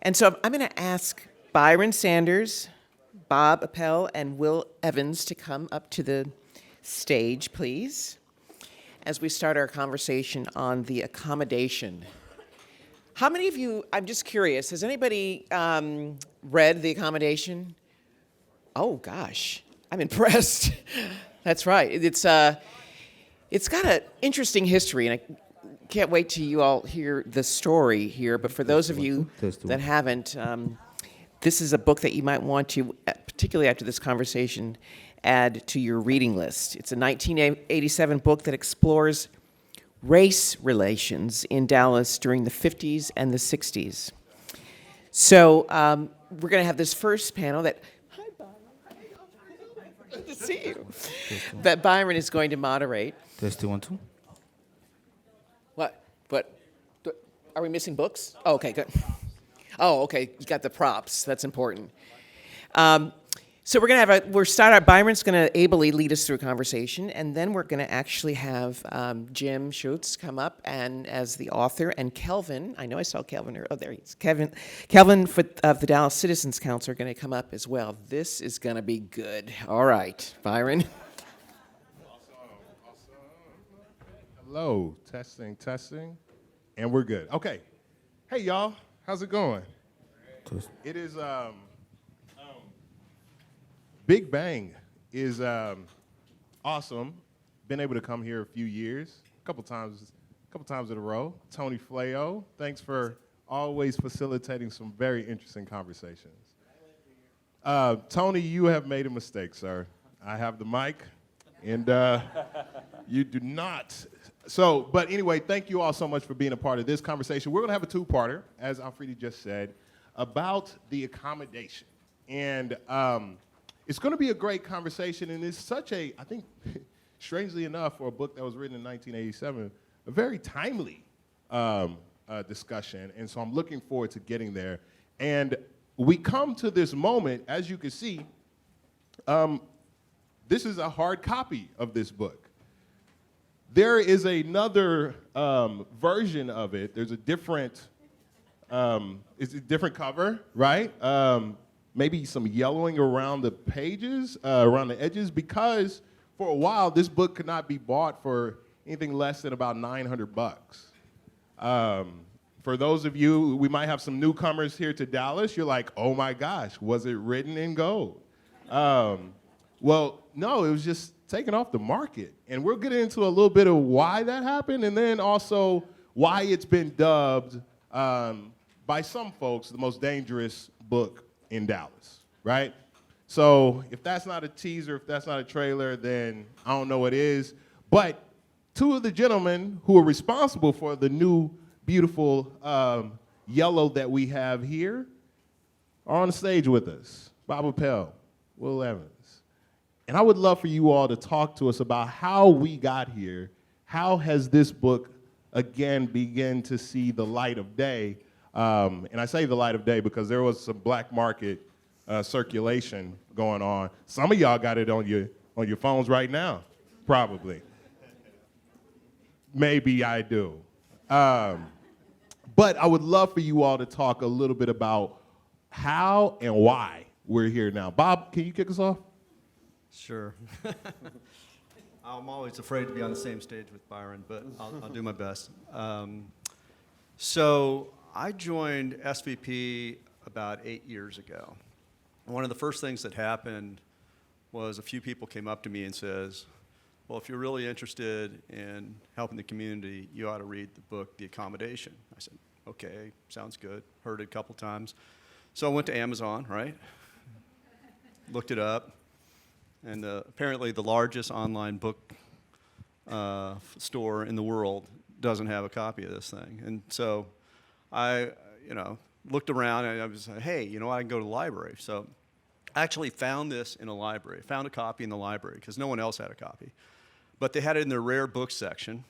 And so I'm going to ask Byron Sanders, Bob Appel, and Will Evans to come up to the stage, please, as we start our conversation on the accommodation. How many of you, I'm just curious, has anybody read The Accommodation? Oh, gosh, I'm impressed. That's right. It's got an interesting history, and I can't wait till you all hear the story here. But for those of you that haven't, this is a book that you might want to, particularly after this conversation, add to your reading list. It's a 1987 book that explores race relations in Dallas during the 50s and the 60s. So we're going to have this first panel that, hi Byron, good to see you, that Byron is going to moderate. Testing 1 2. What? Are we missing books? Oh, okay, good. Oh, okay, you got the props. That's important. So we're gonna have Byron's gonna ably lead us through a conversation, and then we're gonna actually have Jim Schutze come up and as the author, and Kelvin. I know I saw Kelvin. Oh, there he is. Kelvin of the Dallas Citizens Council are gonna come up as well. This is gonna be good. All right, Byron. Hello, testing, and we're good. Okay, hey y'all, how's it going? It is Big Bang is awesome. Been able to come here a few years, a couple times in a row. Tony Fleo, thanks for always facilitating some very interesting conversations. Tony, you have made a mistake, sir. I have the mic, and you do not. So, but anyway, thank you all so much for being a part of this conversation. We're going to have a two-parter, as Alfredi just said, about the accommodation. And it's going to be a great conversation, and it's such a, I think, strangely enough, for a book that was written in 1987, a very timely discussion. And so I'm looking forward to getting there. And we come to this moment, as you can see, this is a hard copy of this book. There is another version of it. There's a different, it's a different cover, right? Maybe some yellowing around the pages, around the edges, because for a while this book could not be bought for anything less than about $900. For those of you, we might have some newcomers here to Dallas. You're like, oh my gosh, was it written in gold? Well, no, it was just taken off the market. And we'll get into a little bit of why that happened, and then also why it's been dubbed by some folks the most dangerous book in Dallas, right? So if that's not a teaser, if that's not a trailer, then I don't know what is. But two of the gentlemen who are responsible for the new, beautiful yellow that we have here are on the stage with us. Bob Appel, Will Evans. And I would love for you all to talk to us about how we got here. How has this book, again, begun to see the light of day? And I say the light of day because there was some black market circulation going on. Some of y'all got it on your phones right now, probably. Maybe I do. But I would love for you all to talk a little bit about how and why we're here now. Bob, can you kick us off? Sure. I'm always afraid to be on the same stage with Byron, but I'll do my best. So I joined SVP about 8 years ago. One of the first things that happened was a few people came up to me and says, well, if you're really interested in helping the community, you ought to read the book, The Accommodation. I said, okay, sounds good. Heard it a couple times. So I went to Amazon, right? Looked it up. And apparently the largest online book store in the world doesn't have a copy of this thing. And so I, looked around and I was like, hey, I can go to the library. So I actually found this in a library, found a copy in the library because no one else had a copy. But they had it in their rare books section.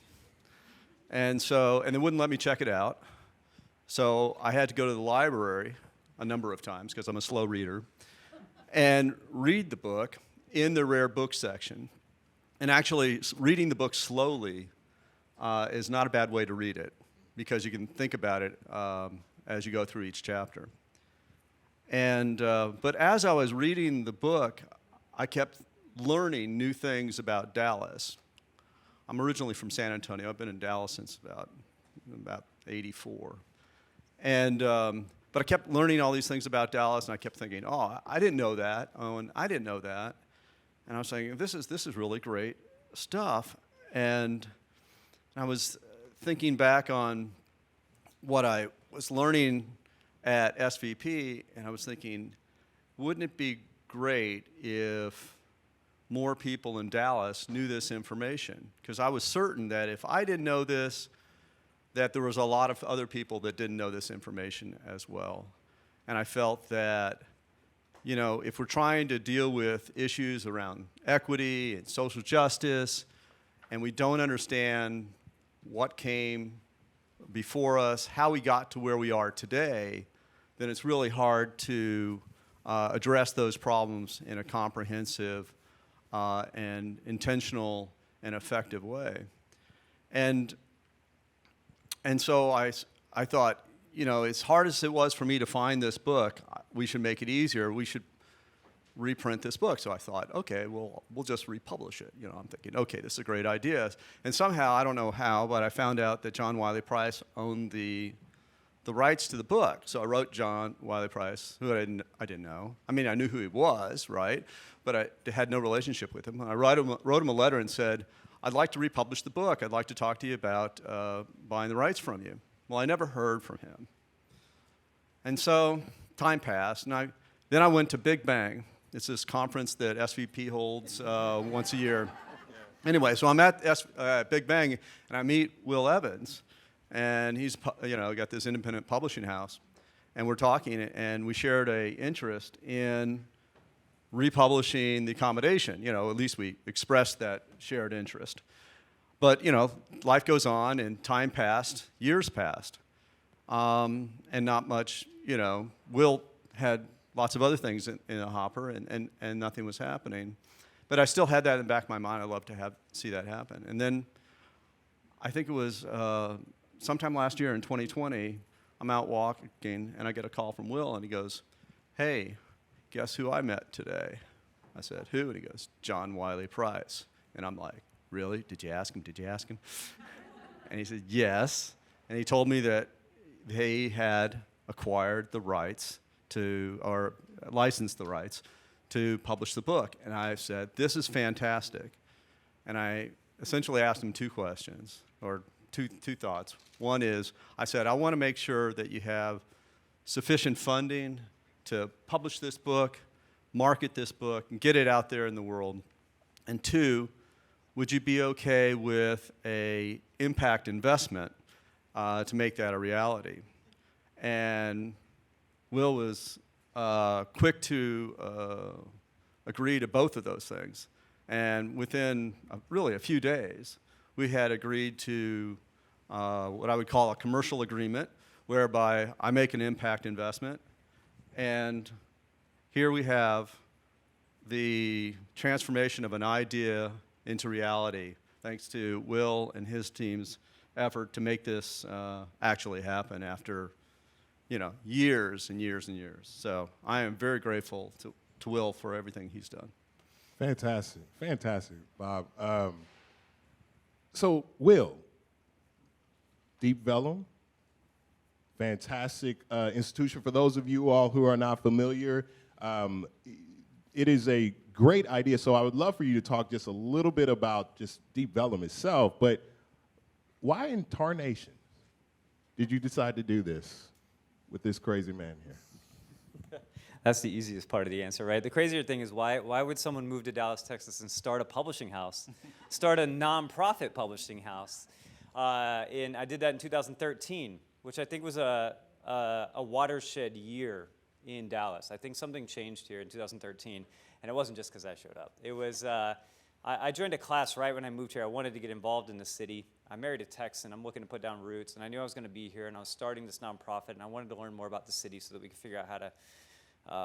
And they wouldn't let me check it out. So I had to go to the library a number of times because I'm a slow reader and read the book in the rare book section. And actually, reading the book slowly is not a bad way to read it because you can think about it as you go through each chapter. But as I was reading the book, I kept learning new things about Dallas. I'm originally from San Antonio. I've been in Dallas since about 84. But I kept learning all these things about Dallas, and I kept thinking, oh, I didn't know that. Oh, and I didn't know that. And I was saying, this is really great stuff. And I was thinking back on what I was learning at SVP, and I was thinking, wouldn't it be great if more people in Dallas knew this information? Because I was certain that if I didn't know this, that there was a lot of other people that didn't know this information as well. And I felt that, if we're trying to deal with issues around equity and social justice, and we don't understand what came before us, how we got to where we are today, then it's really hard to address those problems in a comprehensive and intentional and effective way. And so I thought, as hard as it was for me to find this book, we should make it easier. We should reprint this book. So I thought, okay, we'll just republish it. I'm thinking, okay, this is a great idea. And somehow, I don't know how, but I found out that John Wiley Price owned the rights to the book. So I wrote John Wiley Price, who I didn't know. I mean, I knew who he was, right? But I had no relationship with him. I wrote him a letter and said, I'd like to republish the book. I'd like to talk to you about buying the rights from you. Well, I never heard from him. And so time passed, and then I went to Big Bang. It's this conference that SVP holds once a year. Anyway, so I'm at Big Bang, and I meet Will Evans, and he's got this independent publishing house, and we're talking, and we shared an interest in republishing The Accommodation. At least we expressed that shared interest. But life goes on, and time passed, years passed, and not much. Will had lots of other things in the hopper, and nothing was happening. But I still had that in the back of my mind. I'd love to see that happen. And then I think it was sometime last year in 2020, I'm out walking, and I get a call from Will, and he goes, hey, guess who I met today? I said, who? And he goes, John Wiley Price. And I'm like, really? Did you ask him? Did you ask him? And he said, yes. And he told me that they had acquired the rights or licensed the rights to publish the book. And I said, this is fantastic. And I essentially asked him two questions, or two thoughts. One is, I said, I want to make sure that you have sufficient funding to publish this book, market this book, and get it out there in the world. And two, would you be okay with an impact investment to make that a reality? And Will was quick to agree to both of those things. And within really a few days, we had agreed to what I would call a commercial agreement, whereby I make an impact investment. And here we have the transformation of an idea into reality, thanks to Will and his team's effort to make this actually happen after years and years and years. So I am very grateful to Will for everything he's done. Fantastic, Bob. So Will, Deep Vellum, fantastic institution. For those of you all who are not familiar, it is a great idea. So I would love for you to talk just a little bit about just Deep Vellum itself, but why in tarnation did you decide to do this with this crazy man here? That's the easiest part of the answer, right? The crazier thing is why would someone move to Dallas, Texas and start a publishing house, start a nonprofit publishing house? I did that in 2013, which I think was a watershed year in Dallas. I think something changed here in 2013, and it wasn't just because I showed up. It was, I joined a class right when I moved here. I wanted to get involved in the city. I married a Texan. I'm looking to put down roots, and I knew I was going to be here, and I was starting this nonprofit, and I wanted to learn more about the city so that we could figure out how to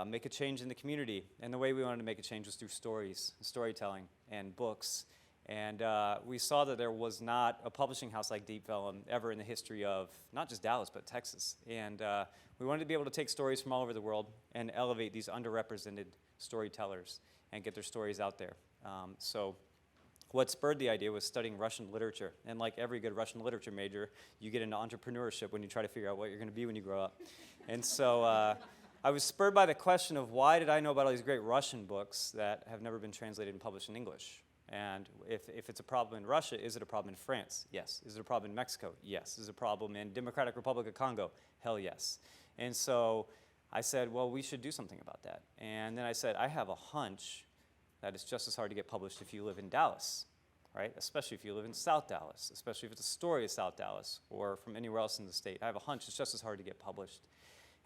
make a change in the community. And the way we wanted to make a change was through stories, storytelling, and books, And we saw that there was not a publishing house like Deep Vellum ever in the history of not just Dallas, but Texas. And we wanted to be able to take stories from all over the world and elevate these underrepresented storytellers and get their stories out there. So what spurred the idea was studying Russian literature. And like every good Russian literature major, you get into entrepreneurship when you try to figure out what you're going to be when you grow up. And so I was spurred by the question of why did I know about all these great Russian books that have never been translated and published in English? And if it's a problem in Russia, is it a problem in France? Yes. Is it a problem in Mexico? Yes. Is it a problem in Democratic Republic of Congo? Hell yes. And so I said, well, we should do something about that. And then I said, I have a hunch that it's just as hard to get published if you live in Dallas, right? Especially if you live in South Dallas, especially if it's a story of South Dallas or from anywhere else in the state. I have a hunch it's just as hard to get published.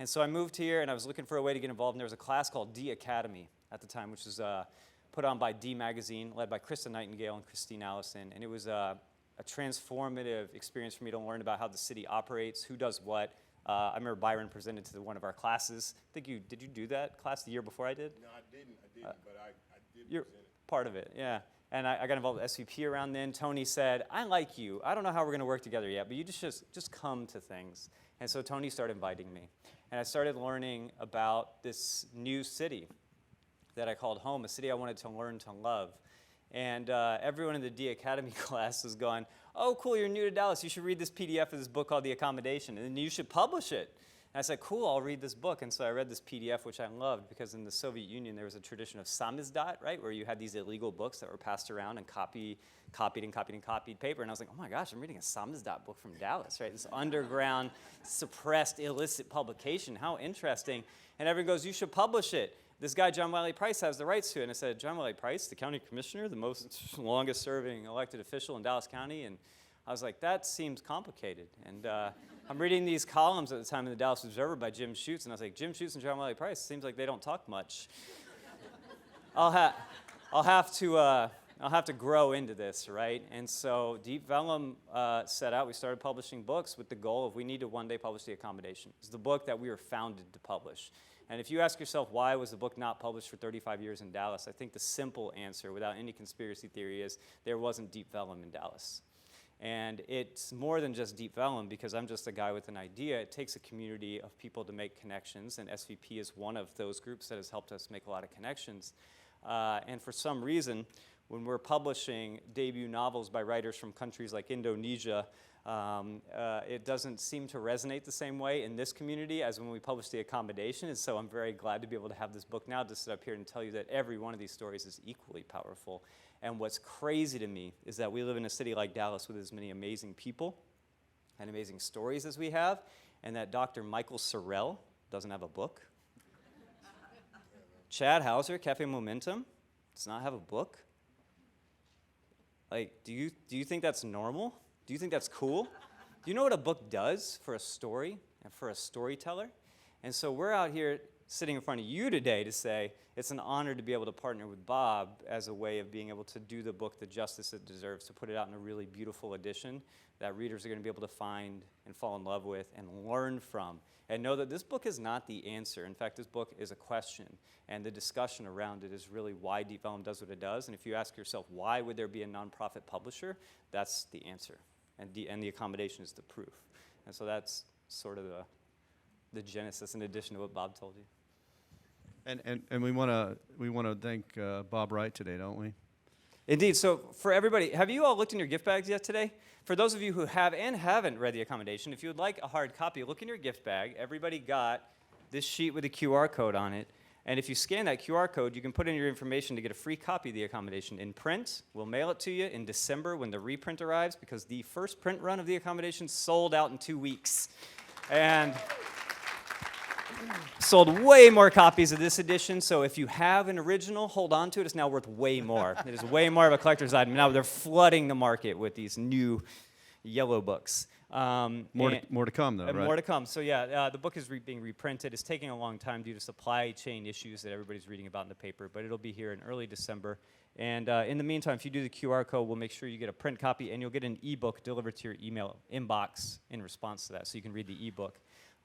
And so I moved here, and I was looking for a way to get involved, and there was a class called The Academy at the time, which was put on by D Magazine, led by Krista Nightingale and Christine Allison, and it was a transformative experience for me to learn about how the city operates, who does what. I remember Byron presented to one of our classes. Did you do that class the year before I did? No, I didn't, but I did You're present it. part of it, yeah. And I got involved with SVP around then. Tony said, I like you. I don't know how we're going to work together yet, but you just come to things. And so Tony started inviting me. And I started learning about this new city that I called home, a city I wanted to learn to love. And everyone in the D Academy class was going, oh, cool, you're new to Dallas. You should read this PDF of this book called The Accommodation, and then you should publish it. And I said, cool, I'll read this book. And so I read this PDF, which I loved, because in the Soviet Union, there was a tradition of samizdat, right, where you had these illegal books that were passed around and copied paper. And I was like, oh my gosh, I'm reading a samizdat book from Dallas, right? This underground, suppressed, illicit publication. How interesting. And everyone goes, you should publish it. This guy, John Wiley Price, has the rights to it. And I said, John Wiley Price, the county commissioner, the most longest serving elected official in Dallas County. And I was like, that seems complicated. And I'm reading these columns at the time in the Dallas Observer by Jim Schutze, and I was like, Jim Schutze and John Wiley Price, seems like they don't talk much. I'll have to grow into this, right? And so Deep Vellum set out. We started publishing books with the goal of we need to one day publish The Accommodation. It's the book that we were founded to publish. And if you ask yourself why was the book not published for 35 years in Dallas, I think the simple answer, without any conspiracy theory, is there wasn't Deep Vellum in Dallas. And it's more than just Deep Vellum, because I'm just a guy with an idea. It takes a community of people to make connections, and SVP is one of those groups that has helped us make a lot of connections. And for some reason, when we're publishing debut novels by writers from countries like Indonesia, it doesn't seem to resonate the same way in this community as when we published The Accommodation. And so I'm very glad to be able to have this book now to sit up here and tell you that every one of these stories is equally powerful. And what's crazy to me is that we live in a city like Dallas with as many amazing people and amazing stories as we have, and that Dr. Michael Sorrell doesn't have a book. Chad Hauser, Cafe Momentum, does not have a book. Like, do you think that's normal? Do you think that's cool? Do you know what a book does for a story and for a storyteller? And so we're out here sitting in front of you today to say it's an honor to be able to partner with Bob as a way of being able to do the book the justice it deserves, to put it out in a really beautiful edition that readers are going to be able to find and fall in love with and learn from. And know that this book is not the answer. In fact, this book is a question. And the discussion around it is really why Deep Vellum does what it does. And if you ask yourself, why would there be a nonprofit publisher? That's the answer. And the Accommodation is the proof. And so that's sort of the genesis in addition to what Bob told you. And we want to thank Bob Wright today, don't we? Indeed. So for everybody, have you all looked in your gift bags yet today? For those of you who have and haven't read The Accommodation, if you would like a hard copy, look in your gift bag. Everybody got this sheet with a QR code on it. And if you scan that QR code, you can put in your information to get a free copy of The Accommodation in print. We'll mail it to you in December when the reprint arrives, because the first print run of The Accommodation sold out in 2 weeks. And sold way more copies of this edition, so if you have an original, hold on to it. It's now worth way more. It is way more of a collector's item. Now they're flooding the market with these new yellow books. More to come, though, right? More to come. So yeah, the book is being reprinted. It's taking a long time due to supply chain issues that everybody's reading about in the paper, but it'll be here in early December. And in the meantime, if you do the QR code, we'll make sure you get a print copy, and you'll get an ebook delivered to your email inbox in response to that, so you can read the ebook.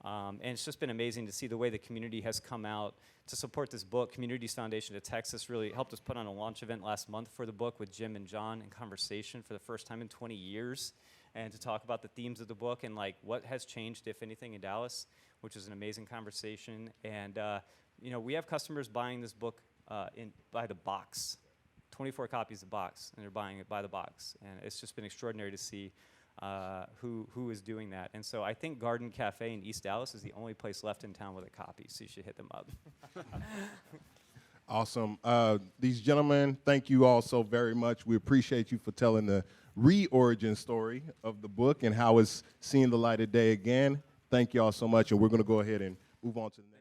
And it's just been amazing to see the way the community has come out to support this book. Communities Foundation of Texas really helped us put on a launch event last month for the book with Jim and John in conversation for the first time in 20 years, and to talk about the themes of the book and like what has changed, if anything, in Dallas, which is an amazing conversation. And you know, we have customers buying this book by the box, 24 copies a box, and they're buying it by the box. And it's just been extraordinary to see who is doing that. And so I think Garden Cafe in East Dallas is the only place left in town with a copy, so you should hit them up. Awesome. These gentlemen, thank you all so very much. We appreciate you for telling the re-origin story of the book and how it's seeing the light of day again. Thank you all so much, and we're going to go ahead and move on to the next.